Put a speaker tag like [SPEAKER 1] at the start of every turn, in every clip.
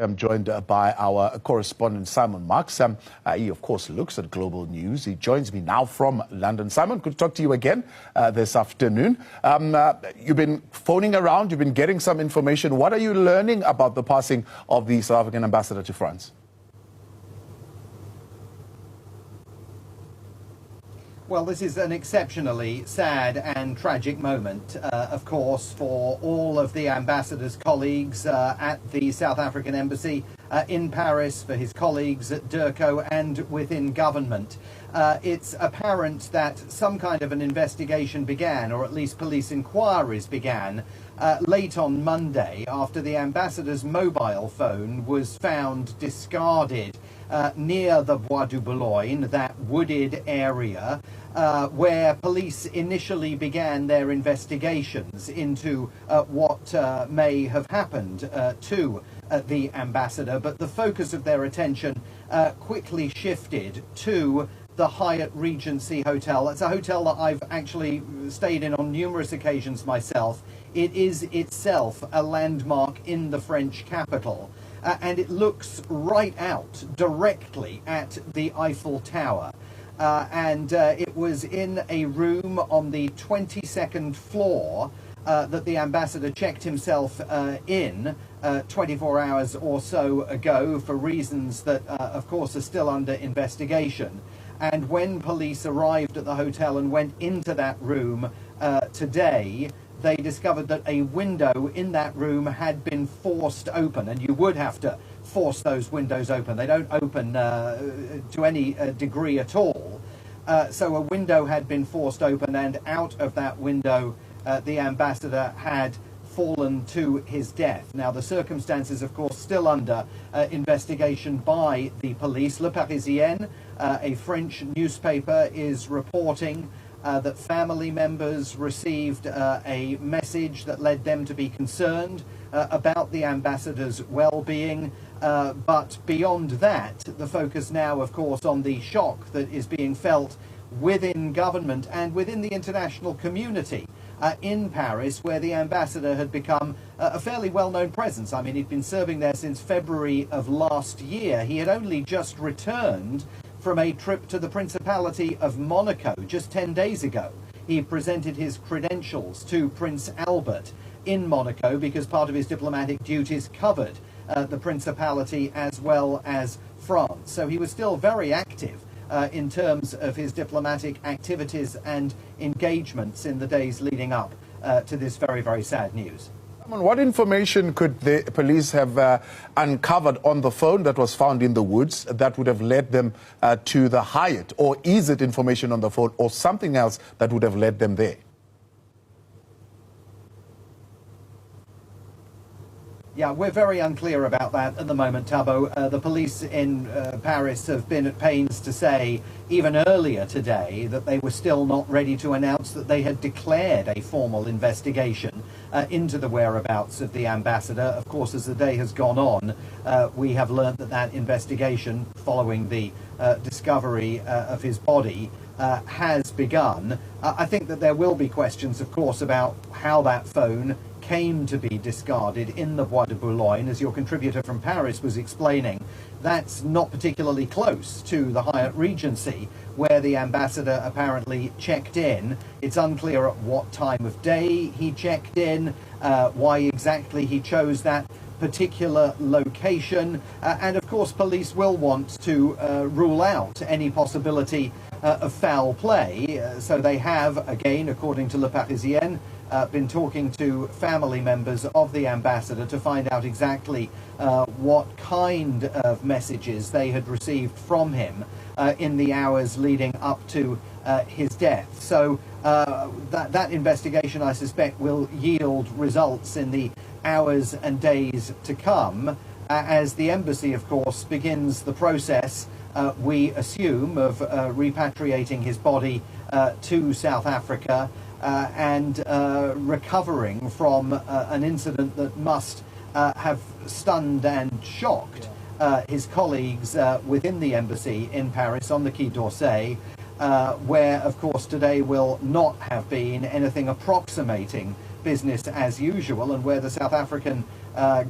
[SPEAKER 1] I'm joined by our correspondent, Simon Marks. He, of course, looks at global news. He joins me now from London. Simon, good to talk to you again this afternoon. You've been phoning around. You've been getting some information. What are you learning about the passing of the South African ambassador to France?
[SPEAKER 2] Well, this is an exceptionally sad and tragic moment, of course, for all of the ambassador's colleagues at the South African embassy in Paris, for his colleagues at DIRCO and within government. It's apparent that some kind of an investigation began, or at least police inquiries began, late on Monday after the ambassador's mobile phone was found discarded near the Bois de Boulogne, that wooded area, where police initially began their investigations into what may have happened to the ambassador. But the focus of their attention quickly shifted to the Hyatt Regency Hotel. It's a hotel that I've actually stayed in on numerous occasions myself. It is itself a landmark in the French capital. And it looks right out directly at the Eiffel Tower. It was in a room on the 22nd floor that the ambassador checked himself in 24 hours or so ago for reasons that, of course, are still under investigation. And when police arrived at the hotel and went into that room today, they discovered that a window in that room had been forced open, and you would have to force those windows open. They don't open to any degree at all. So a window had been forced open, and out of that window the ambassador had fallen to his death. Now, the circumstances, of course, still under investigation by the police. Le Parisien, a French newspaper, is reporting that family members received a message that led them to be concerned about the ambassador's well-being. But beyond that, the focus now, of course, on the shock that is being felt within government and within the international community in Paris, where the ambassador had become a fairly well-known presence. I mean, he'd been serving there since February of last year. He had only just returned from a trip to the Principality of Monaco just 10 days ago. He presented his credentials to Prince Albert in Monaco because part of his diplomatic duties covered the Principality as well as France. So he was still very active in terms of his diplomatic activities and engagements in the days leading up to this very, very sad news.
[SPEAKER 1] What information could the police have uncovered on the phone that was found in the woods that would have led them to the Hyatt? Or is it information on the phone or something else that would have led them there?
[SPEAKER 2] Yeah, we're very unclear about that at the moment, Thabo. The police in Paris have been at pains to say, even earlier today, that they were still not ready to announce that they had declared a formal investigation into the whereabouts of the ambassador. Of course, as the day has gone on, we have learned that that investigation, following the discovery of his body, has begun. I think that there will be questions, of course, about how that phone came to be discarded in the Bois de Boulogne. As your contributor from Paris was explaining, that's not particularly close to the Hyatt Regency, where the ambassador apparently checked in. It's unclear at what time of day he checked in, why exactly he chose that particular location, and of course police will want to rule out any possibility of foul play. So they have, again, according to Le Parisien, been talking to family members of the ambassador to find out exactly what kind of messages they had received from him in the hours leading up to his death. So that investigation, I suspect, will yield results in the hours and days to come, as the embassy, of course, begins the process, we assume, of repatriating his body to South Africa and recovering from an incident that must have stunned and shocked his colleagues within the embassy in Paris on the Quai d'Orsay, where, of course, today will not have been anything approximating business as usual, and where the South African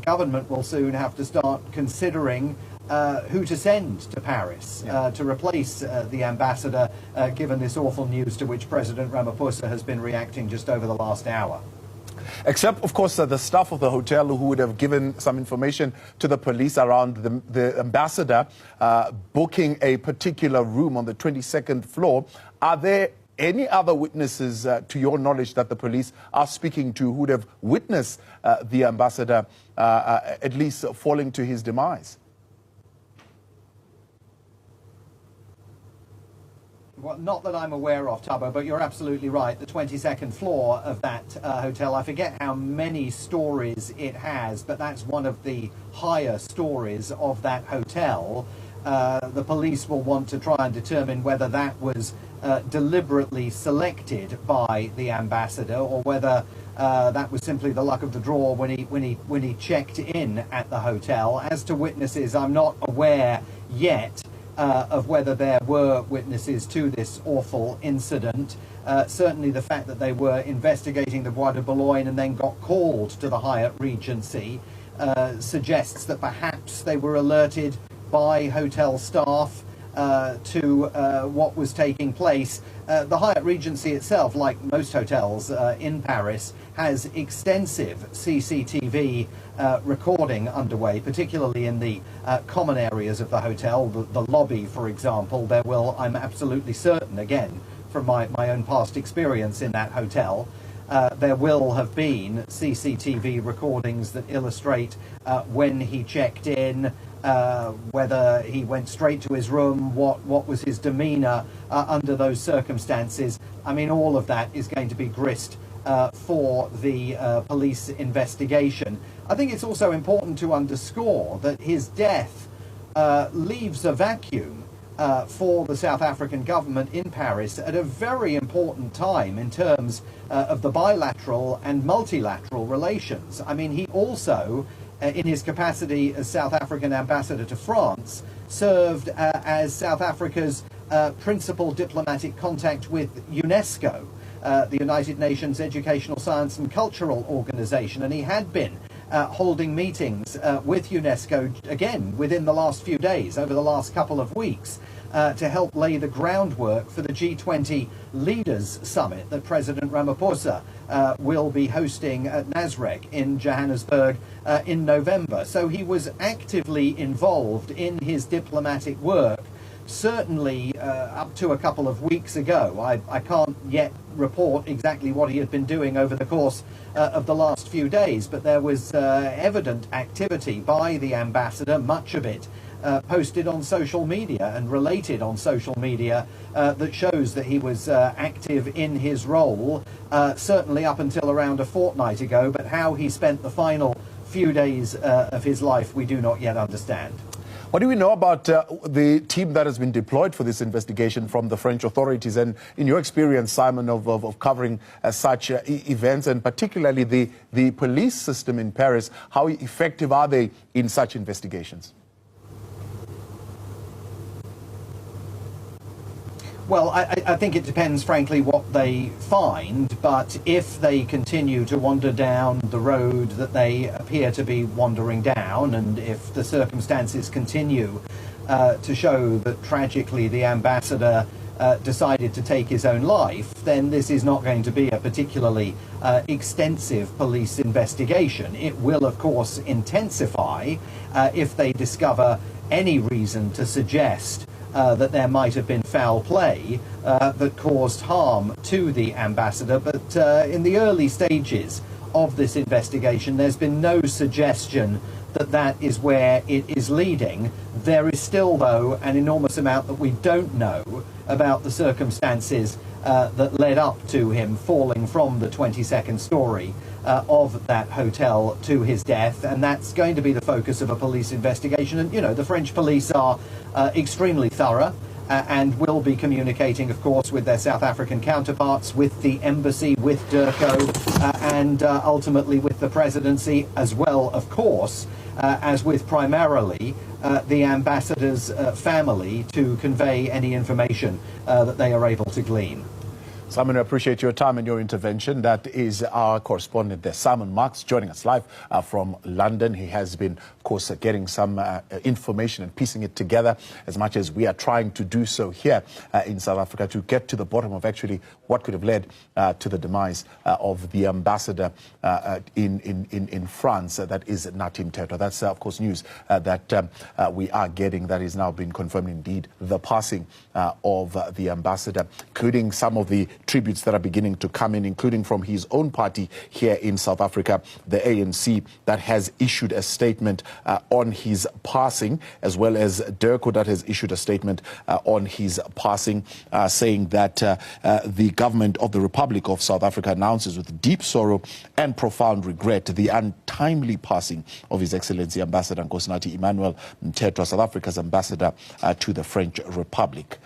[SPEAKER 2] government will soon have to start considering who to send to Paris to replace the ambassador, given this awful news to which President Ramaphosa has been reacting just over the last hour.
[SPEAKER 1] Except, of course, the staff of the hotel who would have given some information to the police around the ambassador booking a particular room on the 22nd floor. Are there any other witnesses, to your knowledge, that the police are speaking to who would have witnessed the ambassador at least falling to his demise?
[SPEAKER 2] Well, not that I'm aware of, Tubbo, but you're absolutely right. The 22nd floor of that hotel, I forget how many stories it has, but that's one of the higher stories of that hotel. The police will want to try and determine whether that was deliberately selected by the ambassador, or whether that was simply the luck of the draw when he checked in at the hotel. As to witnesses, I'm not aware yet of whether there were witnesses to this awful incident. Certainly the fact that they were investigating the Bois de Boulogne and then got called to the Hyatt Regency suggests that perhaps they were alerted by hotel staff to what was taking place. The Hyatt Regency itself, like most hotels in Paris, has extensive CCTV recording underway, particularly in the common areas of the hotel. The lobby, for example, there will, I'm absolutely certain, again, from my own past experience in that hotel, there will have been CCTV recordings that illustrate when he checked in, whether he went straight to his room, what was his demeanour under those circumstances. I mean, all of that is going to be grist for the police investigation. I think it's also important to underscore that his death leaves a vacuum for the South African government in Paris at a very important time in terms of the bilateral and multilateral relations. I mean, he also, in his capacity as South African ambassador to France, served as South Africa's principal diplomatic contact with UNESCO, the United Nations Educational, Science and Cultural Organization, and he had been holding meetings with UNESCO, again, within the last few days, over the last couple of weeks, to help lay the groundwork for the G20 Leaders Summit that President Ramaphosa will be hosting at Nasrec in Johannesburg in November. So he was actively involved in his diplomatic work, certainly up to a couple of weeks ago. I can't yet report exactly what he had been doing over the course of the last few days, but there was evident activity by the ambassador, much of it posted on social media and related on social media, that shows that he was active in his role, certainly up until around a fortnight ago, but how he spent the final few days of his life we do not yet understand.
[SPEAKER 1] What do we know about the team that has been deployed for this investigation from the French authorities? And in your experience, Simon, of covering such events, and particularly the police system in Paris, how effective are they in such investigations?
[SPEAKER 2] Well, I think it depends, frankly, what they find, but if they continue to wander down the road that they appear to be wandering down, and if the circumstances continue to show that tragically the ambassador decided to take his own life, then this is not going to be a particularly extensive police investigation. It will, of course, intensify if they discover any reason to suggest that there might have been foul play that caused harm to the ambassador. But in the early stages of this investigation, there's been no suggestion that that is where it is leading. There is still, though, an enormous amount that we don't know about the circumstances that led up to him falling from the 22nd story of that hotel to his death, and that's going to be the focus of a police investigation. And, you know, the French police are extremely thorough and will be communicating, of course, with their South African counterparts, with the embassy, with DIRCO, and ultimately with the presidency, as well, of course, as with primarily the ambassador's family, to convey any information that they are able to glean.
[SPEAKER 1] Simon, I appreciate your time and your intervention. That is our correspondent there, Simon Marks, joining us live from London. He has been, of course, getting some information and piecing it together as much as we are trying to do so here in South Africa to get to the bottom of actually what could have led to the demise of the ambassador in France. That is Nathi Mthethwa. That's, of course, news that we are getting that is now being confirmed indeed, the passing of the ambassador, including some of the tributes that are beginning to come in, including from his own party here in South Africa, the ANC, that has issued a statement on his passing, as well as DIRCO that has issued a statement on his passing, saying that the government of the Republic of South Africa announces with deep sorrow and profound regret the untimely passing of His Excellency Ambassador Nkosinathi Emmanuel Mthethwa, South Africa's ambassador to the French Republic.